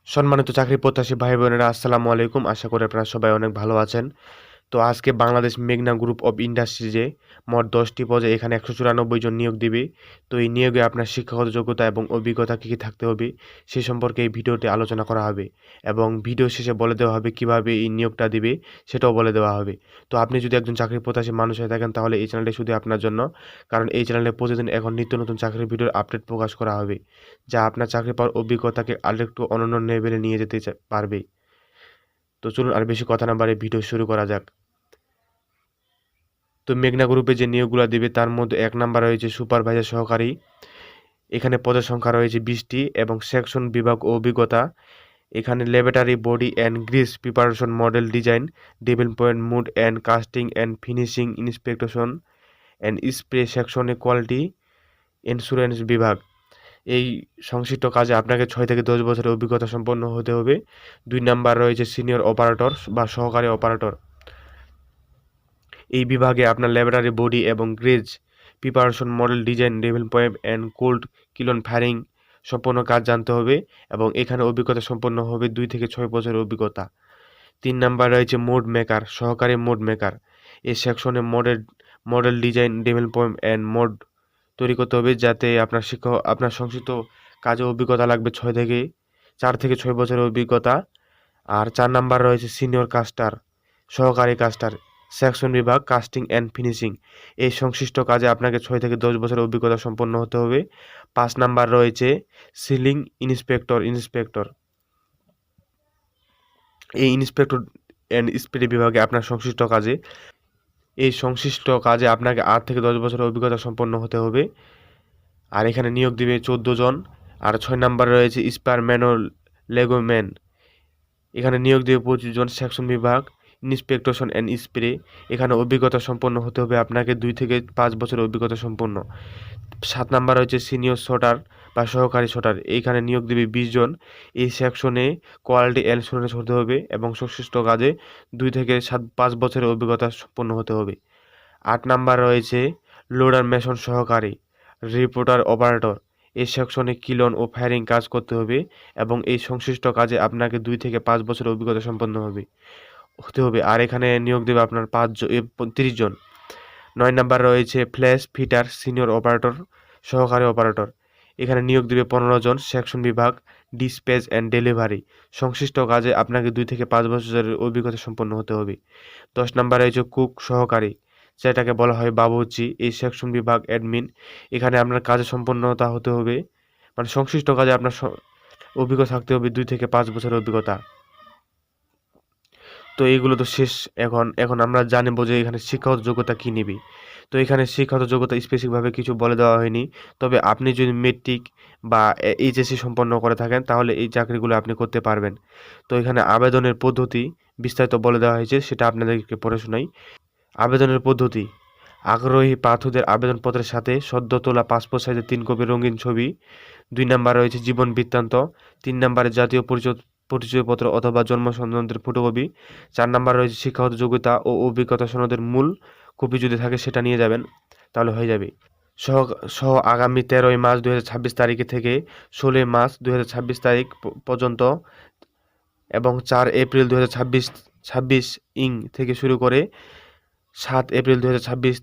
সম্মানিত চাকরি প্রত্যাশী ভাই বোনেরা আসসালামু আলাইকুম। আশা করি আপনারা সবাই অনেক ভালো আছেন। তো আজকে বাংলাদেশ মেঘনা গ্রুপ অফ ইন্ডাস্ট্রিজে মোট ১০টি পদে এখানে ১৯৪ জন নিয়োগ দিবে। তো এই নিয়োগে আপনার শিক্ষাগত যোগ্যতা এবং অভিজ্ঞতা কী, কী থাকতে হবে সে সম্পর্কে এই ভিডিওতে আলোচনা করা হবে এবং ভিডিও শেষে বলে দেওয়া হবে কিভাবে এই নিয়োগটা দিবে সেটাও বলে দেওয়া হবে। তো আপনি যদি একজন চাকরি প্রত্যাশী মানুষ হয়ে থাকেন তাহলে এই চ্যানেলটি শুধু আপনার জন্য। কারণ এই চ্যানেলে প্রতিদিন এখন নিত্য নতুন চাকরির ভিডিওর আপডেট প্রকাশ করা হবে, যা আপনার চাকরি পাওয়ার অভিজ্ঞতাকে আরেকটু অনন্য লেভেলে নিয়ে যেতে পারবে। তো চলুন আর বেশি কথা না বাড়িয়ে ভিডিও শুরু করা যাক। তো মেঘনা গ্রুপে যে নিয়োগগুলো দিবে তার মধ্যে ১ নাম্বার রয়েছে সুপারভাইজার সহকারী। এখানে পদের সংখ্যা রয়েছে ২০টি এবং সেকশন বিভাগ ও অভিজ্ঞতা। এখানে laboratory body and grease preparation, model design, development, mould and casting and finishing, inspection and spray সেকশনে কোয়ালিটি ইন্স্যুরেন্স বিভাগ। এই সংশ্লিষ্ট কাজে আপনাকে ৬ থেকে ১০ বছরের অভিজ্ঞতা সম্পন্ন হতে হবে। ২ নাম্বার রয়েছে সিনিয়র অপারেটর বা সহকারী অপারেটর। এই বিভাগে আপনার ল্যাবরেটরি বডি এবং grace preparation, model design, development and cold kiln firing সম্পন্ন কাজ জানতে হবে এবং এখানে অভিজ্ঞতা সম্পন্ন হবে ২ থেকে ৬ বছরের অভিজ্ঞতা। ৩ নাম্বার রয়েছে মোড মেকার, সহকারী মোড মেকার। এই সেকশনে model design, development and mode তৈরি করতে হবে, যাতে আপনার সংশ্লিষ্ট কাজে অভিজ্ঞতা লাগবে ৪ থেকে ৬ বছরের অভিজ্ঞতা। আর ৪ নাম্বার রয়েছে সিনিয়র কাস্টার, সহকারী কাস্টার, সেকশন বিভাগ, কাস্টিং অ্যান্ড ফিনিশিং। এই সংশ্লিষ্ট কাজে আপনাকে ৬ থেকে ১০ বছরের অভিজ্ঞতা সম্পন্ন হতে হবে। ৫ নাম্বার রয়েছে সিলিং ইন্সপেক্টর। এই ইন্সপেক্টর অ্যান্ড স্প্রে বিভাগে আপনার সংশ্লিষ্ট কাজে আপনাকে ৮ থেকে ১০ বছরের অভিজ্ঞতা সম্পন্ন হতে হবে। আর এখানে নিয়োগ দিবে ১৪ জন। আর ৬ নাম্বার রয়েছে স্পারম্যান ও লেগোম্যান। এখানে নিয়োগ দেবে ২৫ জন। সেকশন বিভাগ, ইন্সপেকশন অ্যান্ড স্প্রে। এখানে অভিজ্ঞতা সম্পন্ন হতে হবে আপনাকে ২ থেকে ৫ বছরের অভিজ্ঞতা সম্পন্ন। ৭ নাম্বার হচ্ছে সিনিয়র শটার বা সহকারী শটার। এইখানে নিয়োগ দেবে ২০ জন। এই সেকশনে কোয়ালিটি অ্যাসুরেন্স হতে হবে এবং সংশ্লিষ্ট কাজে ২ থেকে ৫ বছরের অভিজ্ঞতা সম্পন্ন হতে হবে। ৮ নাম্বার রয়েছে লোডার মেশন সহকারী, রিপোর্টার অপারেটর। এই সেকশনে কিলন ও ফায়ারিং কাজ করতে হবে এবং এই সংশ্লিষ্ট কাজে আপনাকে ২ থেকে ৫ বছরের অভিজ্ঞতা সম্পন্ন হতে হবে। আর এখানে নিয়োগ দেবে আপনার ৩০ জন। ৯ নাম্বার রয়েছে ফ্ল্যাশ ফিটার, সিনিয়র অপারেটর, সহকারী অপারেটর। এখানে নিয়োগ দেবে ১৫ জন। সেকশন বিভাগ, ডিসপ্যাচ অ্যান্ড ডেলিভারি। সংশ্লিষ্ট কাজে আপনাকে ২ থেকে ৫ বছরের অভিজ্ঞতা সম্পন্ন হতে হবে। ১০ নাম্বার রয়েছে কুক সহকারী, যেটাকে বলা হয় বাবুর্চি। এই সেকশন বিভাগ, অ্যাডমিন। এখানে আপনার কাজে সম্পন্নতা হতে হবে, মানে সংশ্লিষ্ট কাজে আপনার অভিজ্ঞতা থাকতে হবে ২ থেকে ৫ বছরের অভিজ্ঞতা। তো এইগুলো তো শেষ। এখন আমরা জানবো যে এখানে শিক্ষাগত যোগ্যতা কী নিবে। তো এখানে শিক্ষাগত যোগ্যতা স্পেসিফিকভাবে কিছু বলে দেওয়া হয়নি। তবে আপনি যদি মেট্রিক বা এইচএসসি সম্পন্ন করে থাকেন তাহলে এই চাকরিগুলো আপনি করতে পারবেন। তো এখানে আবেদনের পদ্ধতি বিস্তারিত বলে দেওয়া হয়েছে, সেটা আপনাদেরকে পড়ে শোনাই। আবেদনের পদ্ধতি: আগ্রহী প্রার্থীদের আবেদনপত্রের সাথে সদ্য তোলা পাসপোর্ট সাইজের ৩ কপি রঙিন ছবি। ২ নাম্বার রয়েছে জীবন বৃত্তান্ত। ৩ নাম্বারে জাতীয় পরিচয়পত্র অথবা জন্ম সনদের ফটোকপি। ৪ নাম্বার রয়েছে শিক্ষাগত যোগ্যতা ও অভিজ্ঞতা সনদের মূল কপি যদি থাকে সেটা নিয়ে যাবেন, তাহলে হয়ে যাবে। সহ সহ আগামী ১৩ই মার্চ ২০২৬ তারিখ থেকে ১৬ই মার্চ ২০২৬ তারিখ পর্যন্ত এবং ৪ এপ্রিল ২০২৬ থেকে শুরু করে ৭ এপ্রিল ২০২৬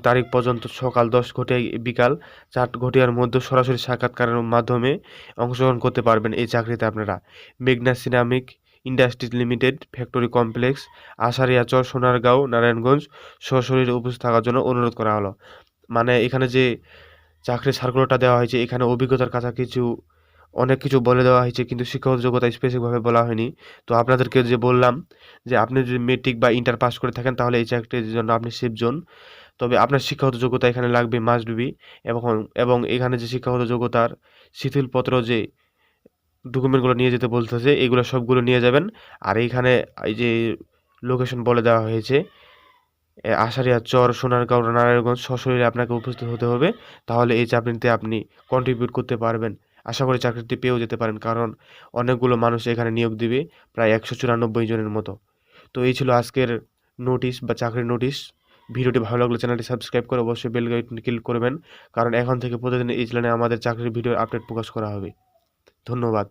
তারিখ পর্যন্ত সকাল ১০ ঘটিকায় বিকাল ৪ ঘটিকার মধ্যে সরাসরি সাক্ষাৎকারের মাধ্যমে অংশগ্রহণ করতে পারবেন এই চাকরিতে আপনারা। মেঘনা ceramic industries limited, factory complex, Ashariyachar, Sonargaon, Narayanganj সশরীরে উপস্থিত থাকার জন্য অনুরোধ করা হলো। মানে এখানে যে চাকরির সার্কুলারটা দেওয়া হয়েছে এখানে অভিজ্ঞতার কথা অনেক কিছু বলে দেওয়া হয়েছে, কিন্তু শিক্ষাগত যোগ্যতা স্পেসিফিকভাবে বলা হয়নি। তো আপনাদেরকে যে বললাম যে আপনি যদি মেট্রিক বা ইন্টার পাস করে থাকেন তাহলে এই চাকরির জন্য আপনি সেফ জোন। তবে আপনার শিক্ষাগত যোগ্যতা এখানে লাগবে মাস্ট বি। এবং এবং এখানে যে শিক্ষাগত যোগ্যতার শিথিলপত্র যে ডকুমেন্টগুলো নিয়ে যেতে বলতেছে এগুলো সবগুলো নিয়ে যাবেন। আর এইখানে এই যে লোকেশন বলে দেওয়া হয়েছে আশারিয়া চর, সোনারগাঁও, নারায়ণগঞ্জ সশরীরে আপনাকে উপস্থিত হতে হবে। তাহলে এই চাকরিতে আপনি কন্ট্রিবিউট করতে পারবেন। আশা করি চাকরিটি পেয়েও যেতে পারেন, কারণ অনেকগুলো মানুষ এখানে নিয়োগ দিবে, প্রায় ১৯৪ জনের মতো। তো এই ছিল আজকের নোটিশ বা চাকরির নোটিশ। ভিডিওটি ভালো লাগলে চ্যানেলটি সাবস্ক্রাইব করে অবশ্যই বেল আইকনে ক্লিক করবেন, কারণ এখন থেকে প্রতিদিন এই চ্যানেলে আমাদের চাকরির ভিডিওর আপডেট প্রকাশ করা হবে। ধন্যবাদ।